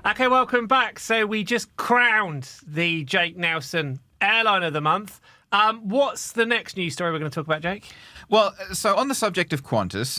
Okay, welcome back. So we just crowned the Jake Nelson Airline of the Month. What's the next news story we're going to talk about, Jake? Well, so on the subject of Qantas,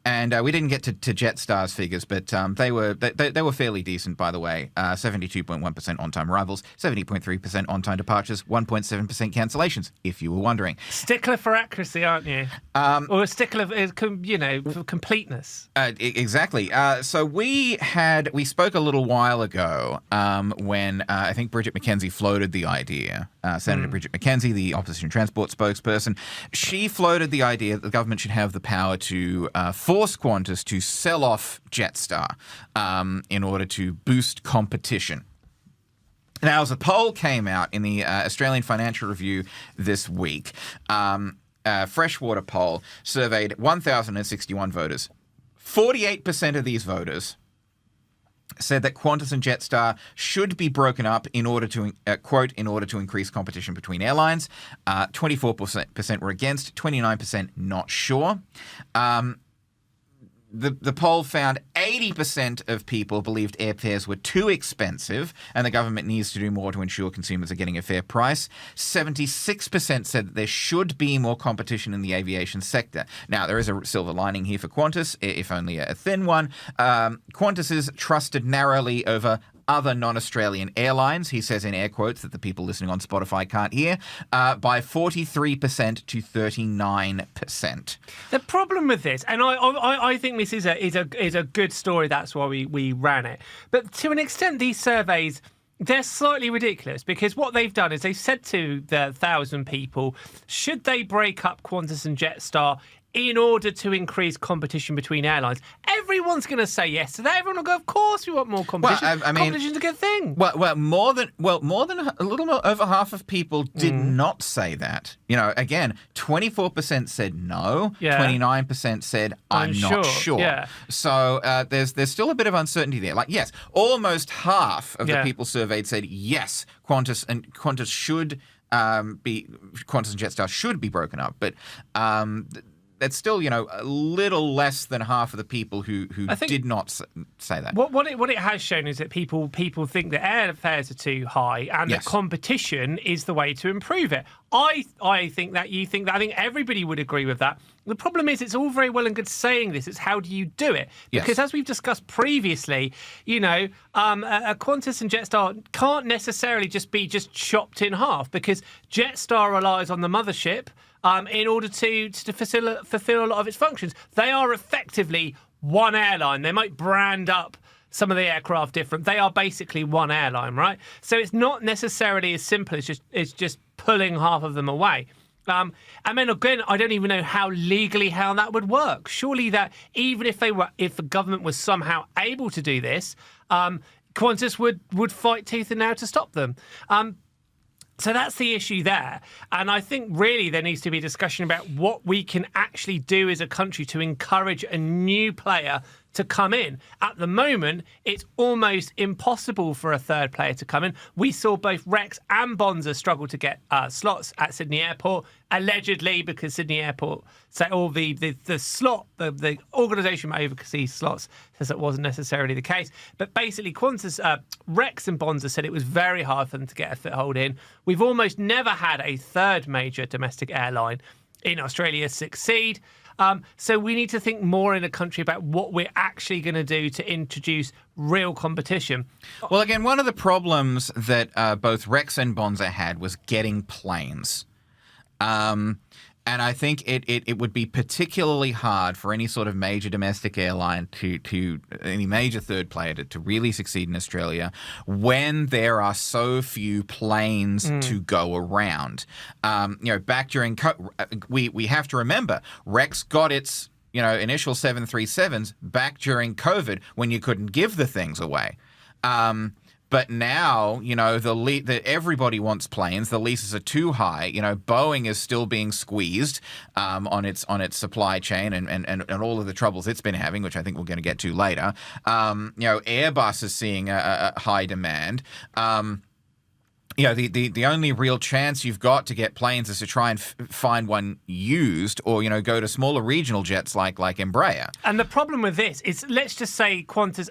and we didn't get to Jetstar's figures, but they were fairly decent, by the way. 72.1% on-time arrivals, 70.3% on-time departures, 1.7% cancellations, if you were wondering. Stickler for accuracy, aren't you? Or a stickler, for completeness. Exactly. So we spoke a little while ago when I think Bridget McKenzie floated the idea. Senator Bridget McKenzie, the opposition transport spokesperson, she floated the idea that the government should have the power to force Qantas to sell off Jetstar in order to boost competition. Now, as a poll came out in the Australian Financial Review this week, Freshwater poll surveyed 1,061 voters. 48% of these voters said that Qantas and Jetstar should be broken up in order to, quote, in order to increase competition between airlines. 24% were against, 29% not sure. The poll found 80% of people believed airfares were too expensive and the government needs to do more to ensure consumers are getting a fair price. 76% said that there should be more competition in the aviation sector. Now, there is a silver lining here for Qantas, if only a thin one. Qantas is trusted narrowly over other non-Australian airlines, he says in air quotes that the people listening on Spotify can't hear, by 43% to 39%. The problem with this, and I think this is a good story, that's why we ran it. But to an extent, these surveys, they're slightly ridiculous because what they've done is they've said to the 1,000 people, should they break up Qantas and Jetstar in order to increase competition between airlines? Everyone's going to say yes to that. Everyone will go, of course we want more competition. Well, I mean, competition's a good thing. Well, more than a little more over half of people did not say that. Again, 24% said no. Yeah. 29% said I'm not sure. Yeah. So there's still a bit of uncertainty there. Like, yes, almost half of the people surveyed said yes, Qantas and Jetstar should be broken up, but that's still, a little less than half of the people who did not say that. What it has shown is that people think that airfares are too high and that competition is the way to improve it. I think that, you think that. I think everybody would agree with that. The problem is it's all very well and good saying this. It's how do you do it? Because as we've discussed previously, a Qantas and Jetstar can't necessarily just be chopped in half because Jetstar relies on the mothership in order to fulfill a lot of its functions. They are effectively one airline. They might brand up some of the aircraft different. They are basically one airline, right? So it's not necessarily as simple as just pulling half of them away. And then again, I don't even know how that would work. Surely that even if the government was somehow able to do this, Qantas would fight tooth and nail to stop them. So that's the issue there. And I think really there needs to be a discussion about what we can actually do as a country to encourage a new player to come in. At the moment, it's almost impossible for a third player to come in. We saw both Rex and Bonza struggle to get slots at Sydney Airport, allegedly because Sydney Airport said the organisation that oversees slots says that wasn't necessarily the case. But basically, Qantas, Rex and Bonza said it was very hard for them to get a foothold in. We've almost never had a third major domestic airline in Australia succeed. So we need to think more in a country about what we're actually going to do to introduce real competition. Well, again, one of the problems that both Rex and Bonza had was getting planes. And I think it would be particularly hard for any sort of major domestic airline to any major third player to really succeed in Australia when there are so few planes to go around. Back during we have to remember Rex got its initial 737s back during COVID when you couldn't give the things away. But now, everybody wants planes. The leases are too high. Boeing is still being squeezed on its supply chain and all of the troubles it's been having, which I think we're going to get to later. Airbus is seeing a high demand. the only real chance you've got to get planes is to try and find one used, or go to smaller regional jets like Embraer. And the problem with this is, let's just say Qantas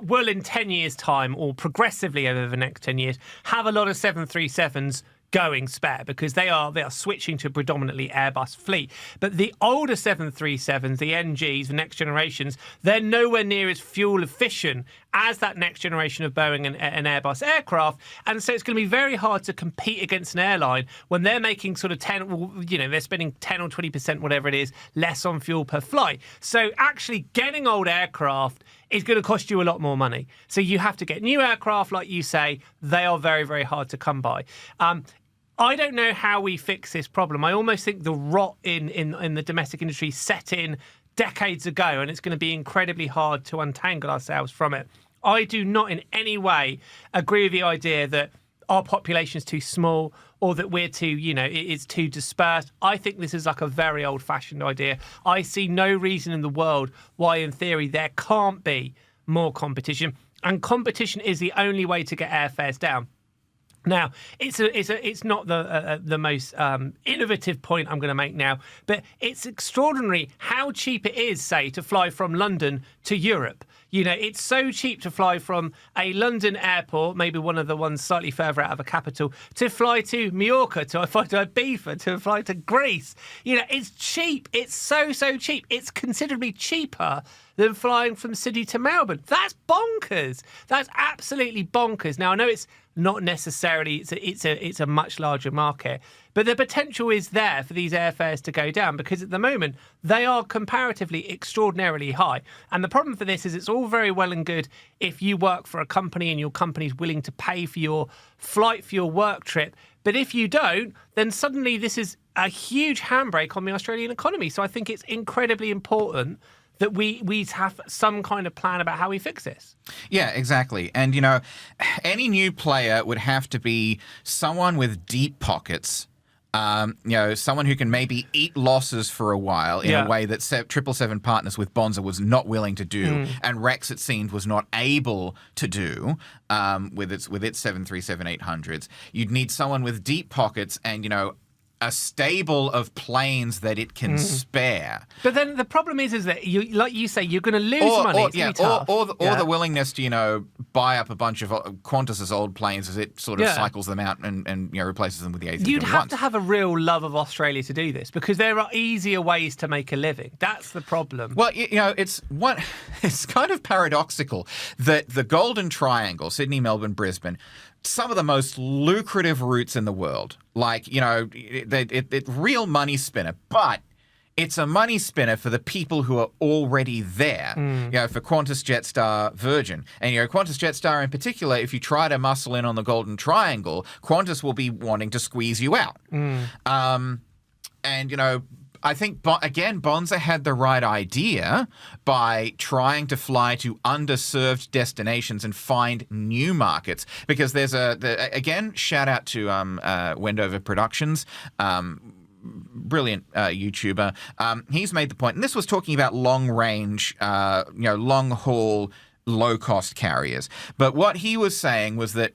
will in 10 years' time, or progressively over the next 10 years, have a lot of 737s going spare, because they are switching to predominantly Airbus fleet. But the older 737s, the NGs, the next generations, they're nowhere near as fuel efficient as that next generation of Boeing and Airbus aircraft. And so it's going to be very hard to compete against an airline when they're making sort of they're spending 10 or 20%, whatever it is, less on fuel per flight. So actually getting old aircraft is going to cost you a lot more money. So you have to get new aircraft, like you say. They are very, very hard to come by. I don't know how we fix this problem. I almost think the rot in the domestic industry set in decades ago, and it's going to be incredibly hard to untangle ourselves from it. I do not in any way agree with the idea that our population is too small, or that we're too, it's too dispersed. I think this is like a very old-fashioned idea. I see no reason in the world why, in theory, there can't be more competition. And competition is the only way to get airfares down. Now, it's not the most innovative point I'm going to make now, but it's extraordinary how cheap it is, say, to fly from London to Europe. It's so cheap to fly from a London airport, maybe one of the ones slightly further out of a capital, to fly to Mallorca, to fly to Ibiza, to fly to Greece. It's cheap. It's so cheap. It's considerably cheaper than flying from Sydney to Melbourne. That's bonkers. That's absolutely bonkers. Now, I know it's not necessarily, it's a much larger market, but the potential is there for these airfares to go down, because at the moment they are comparatively extraordinarily high. And the problem for this is, it's all very well and good if you work for a company and your company's willing to pay for your flight, for your work trip. But if you don't, then suddenly this is a huge handbrake on the Australian economy. So I think it's incredibly important that we have some kind of plan about how we fix this. Yeah, exactly. And, any new player would have to be someone with deep pockets, someone who can maybe eat losses for a while in a way that 777 partners with Bonza was not willing to do, and Rex, it seemed, was not able to do with its 737-800s. You'd need someone with deep pockets and, a stable of planes that it can spare. But then the problem is that like you say, you're going to lose money. It's going to be tough. Or the willingness to, buy up a bunch of Qantas's old planes as it sort of cycles them out and replaces them with the A321s. You'd have to have a real love of Australia to do this, because there are easier ways to make a living. That's the problem. Well, it's kind of paradoxical that the Golden Triangle, Sydney, Melbourne, Brisbane, some of the most lucrative routes in the world. Like, it's real money spinner, but it's a money spinner for the people who are already there. For Qantas, Jetstar, Virgin. And, Qantas, Jetstar in particular, if you try to muscle in on the Golden Triangle, Qantas will be wanting to squeeze you out. I think, again, Bonza had the right idea by trying to fly to underserved destinations and find new markets. Because again, shout out to Wendover Productions, brilliant YouTuber. He's made the point, and this was talking about long-range, long-haul, low-cost carriers. But what he was saying was that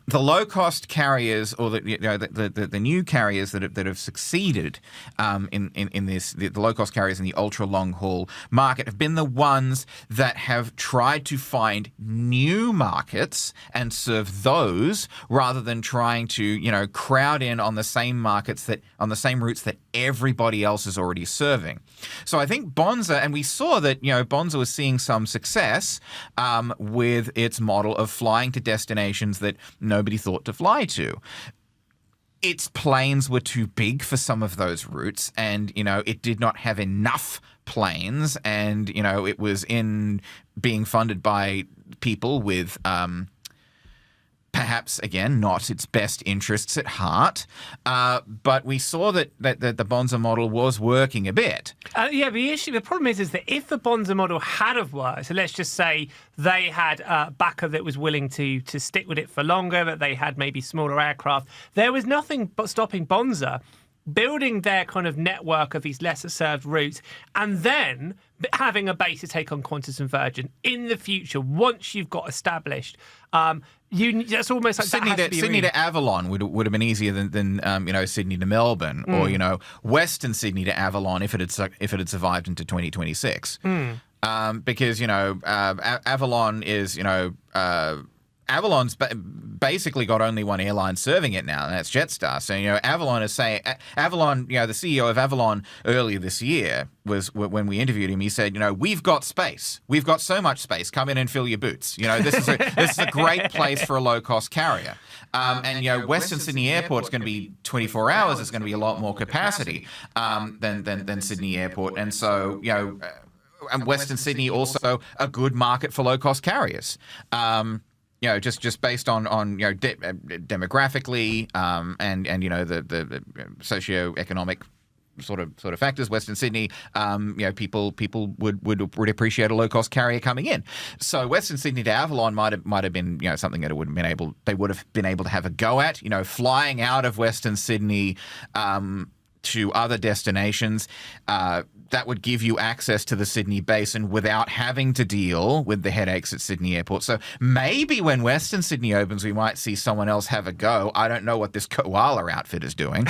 the low-cost carriers, or the new carriers that have succeeded in this, the low-cost carriers in the ultra-long-haul market, have been the ones that have tried to find new markets and serve those, rather than trying to crowd in on the same markets on the same routes that everybody else is already serving. So I think Bonza, and we saw that Bonza was seeing some success with its model of flying to destinations that nobody thought to fly to. Its planes were too big for some of those routes, and it did not have enough planes, and it was being funded by people with perhaps, again, not its best interests at heart. But we saw that the Bonza model was working a bit. The problem is that if the Bonza model had have worked, so let's just say they had a backer that was willing to stick with it for longer, that they had maybe smaller aircraft, there was nothing but stopping Bonza building their kind of network of these lesser served routes, and then having a base to take on Qantas and Virgin in the future once you've got established. That's almost like Sydney to Avalon would have been easier than Sydney to Melbourne, or Western Sydney to Avalon if it had survived into 2026. Because Avalon is Avalon's basically got only one airline serving it now, and that's Jetstar. So, Avalon is saying, the CEO of Avalon earlier this year when we interviewed him, he said, we've got space. We've got so much space. Come in and fill your boots. This is a great place for a low-cost carrier. Western Sydney Airport is going to be 24 hours. It's going to be a lot more capacity than Sydney Airport. And so, and Western Sydney also a good market for low-cost carriers. Just based on demographically and the socioeconomic sort of factors, Western Sydney, people would appreciate a low cost carrier coming in. So Western Sydney to Avalon might have been something that they would have been able to have a go at. Flying out of Western Sydney to other destinations. That would give you access to the Sydney basin without having to deal with the headaches at Sydney Airport. So maybe when Western Sydney opens, we might see someone else have a go. I don't know what this Koala outfit is doing.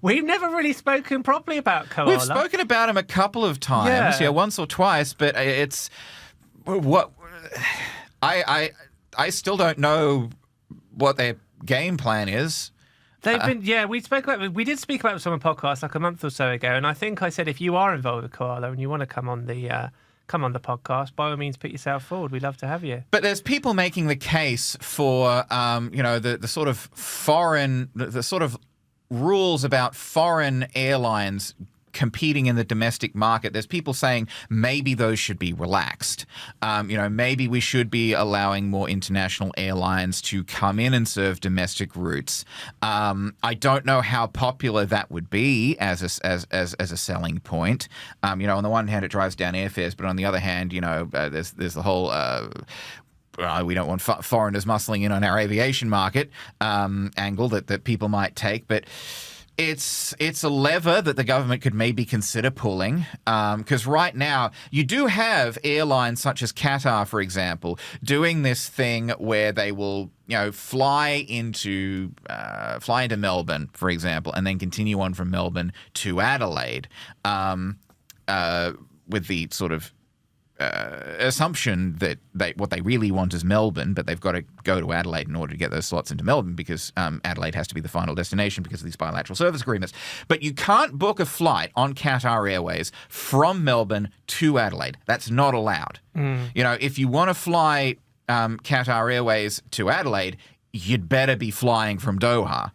We've never really spoken properly about Koala. We've spoken about him a couple of times, once or twice, but it's what I still don't know what their game plan is. They've been, we did speak about this on a podcast like a month or so ago, and I think I said if you are involved with Koala and you want to come on the podcast, by all means put yourself forward. We'd love to have you. But there's people making the case for the sort of the sort of rules about foreign airlines competing in the domestic market. There's people saying maybe those should be relaxed. Maybe we should be allowing more international airlines to come in and serve domestic routes. I don't know how popular that would be as a selling point. On the one hand, it drives down airfares, but on the other hand, there's the whole we don't want foreigners muscling in on our aviation market angle that people might take, but it's a lever that the government could maybe consider pulling, because right now you do have airlines such as Qatar, for example, doing this thing where they will fly into Melbourne, for example, and then continue on from Melbourne to Adelaide, with the sort of assumption that what they really want is Melbourne, but they've got to go to Adelaide in order to get those slots into Melbourne, because Adelaide has to be the final destination because of these bilateral service agreements. But you can't book a flight on Qatar Airways from Melbourne to Adelaide. That's not allowed. If you want to fly Qatar Airways to Adelaide, you'd better be flying from Doha,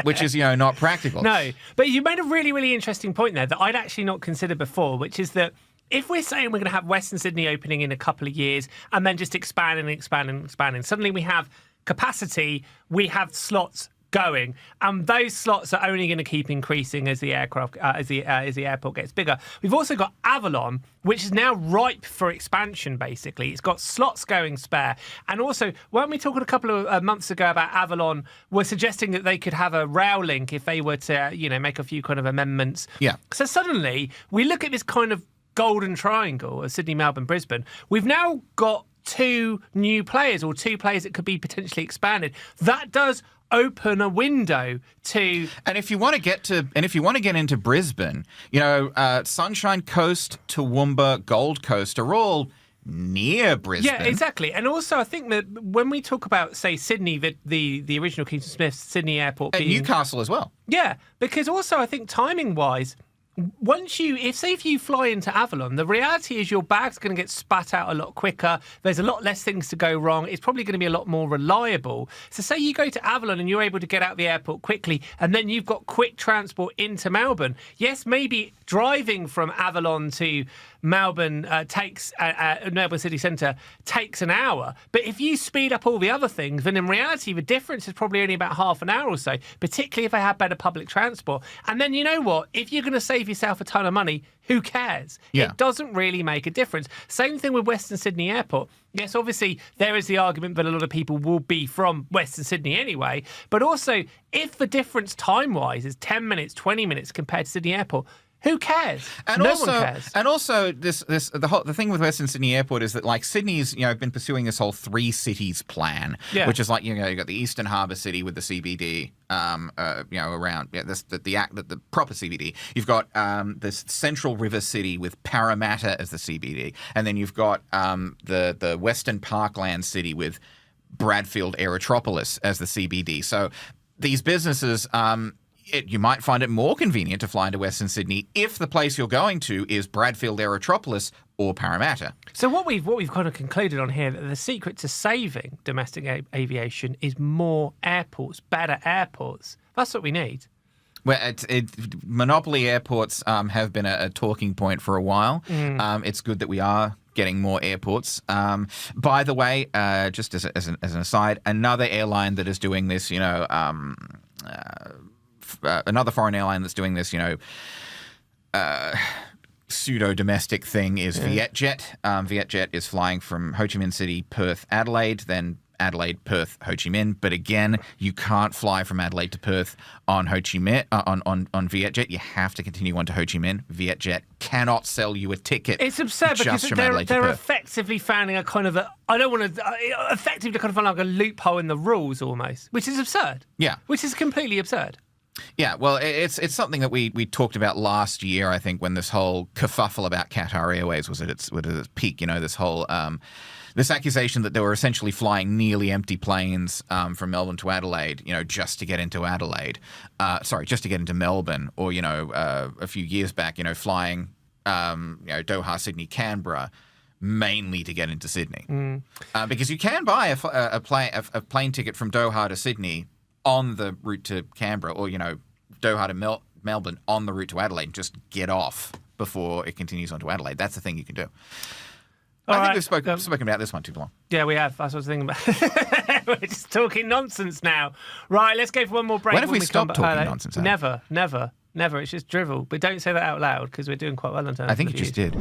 which is, not practical. No, but you made a really, really interesting point there that I'd actually not considered before, which is that if we're saying we're going to have Western Sydney opening in a couple of years and then just expanding, suddenly we have capacity, we have slots going, and those slots are only going to keep increasing as the aircraft as the airport gets bigger. We've also got Avalon, which is now ripe for expansion. Basically, it's got slots going spare, and also when we talked a couple of months ago about Avalon, we're suggesting that they could have a rail link if they were to make a few kind of amendments. Yeah. So suddenly we look at this kind of golden triangle of Sydney, Melbourne, Brisbane. We've now got two new players, or two players that could be potentially expanded. That does open a window to. And if you want to get into Brisbane, Sunshine Coast, Toowoomba, Gold Coast are all near Brisbane. Yeah, exactly. And also, I think that when we talk about, say, Sydney, the original Kingston Smith Sydney Airport, and Newcastle as well. Yeah, because also I think timing wise, if you fly into Avalon, the reality is your bag's going to get spat out a lot quicker. There's a lot less things to go wrong. It's probably going to be a lot more reliable. So say you go to Avalon and you're able to get out the airport quickly, and then you've got quick transport into Melbourne. Yes, maybe driving from Avalon to Melbourne Melbourne City Centre takes an hour. But if you speed up all the other things, then in reality, the difference is probably only about half an hour or so, particularly if they have better public transport. And then you know what? If you're going to save save yourself a ton of money. Who cares? Yeah. It doesn't really make a difference. Same thing with Western Sydney Airport. Yes, obviously, there is the argument that a lot of people will be from Western Sydney anyway. But also, if the difference time-wise is 10 minutes, 20 minutes compared to Sydney Airport, who cares? And no also, one cares. And also, the thing with Western Sydney Airport is that, like, Sydney's, been pursuing this whole 3 cities plan, which is like, you got the Eastern Harbour City with the CBD, around the proper CBD. You've got this Central River City with Parramatta as the CBD, and then you've got the Western Parkland City with Bradfield Aerotropolis as the CBD. So these businesses. You might find it more convenient to fly into Western Sydney if the place you're going to is Bradfield Aerotropolis or Parramatta. So what we've kind of concluded on here, that the secret to saving domestic aviation is more airports, better airports. That's what we need. Well, monopoly airports have been a talking point for a while. It's good that we are getting more airports. By the way, just as an aside, another airline that is doing this, another foreign airline that's doing this, pseudo-domestic thing is Vietjet. Vietjet is flying from Ho Chi Minh City, Perth, Adelaide, then Adelaide, Perth, Ho Chi Minh. But again, you can't fly from Adelaide to Perth on Ho Chi Minh on Vietjet. You have to continue on to Ho Chi Minh. Vietjet cannot sell you a ticket. It's absurd because they're effectively finding a kind of effectively kind of like a loophole in the rules almost, which is absurd. Yeah, which is completely absurd. Yeah, well, it's something that we talked about last year, I think, when this whole kerfuffle about Qatar Airways was at its peak. This whole this accusation that they were essentially flying nearly empty planes from Melbourne to Adelaide, just to get into just to get into Melbourne, or a few years back, flying Doha, Sydney, Canberra, mainly to get into Sydney, because you can buy a plane ticket from Doha to Sydney on the route to Canberra, or Doha to Melbourne on the route to Adelaide, and just get off before it continues on to Adelaide. That's the thing you can do. I think we've spoken about this one too long. Yeah, we have. That's what I was thinking about. We're just talking nonsense now. Right, let's go for one more break. When have we stopped talking nonsense? Never. It's just drivel. But don't say that out loud because we're doing quite well in terms of I think it just did.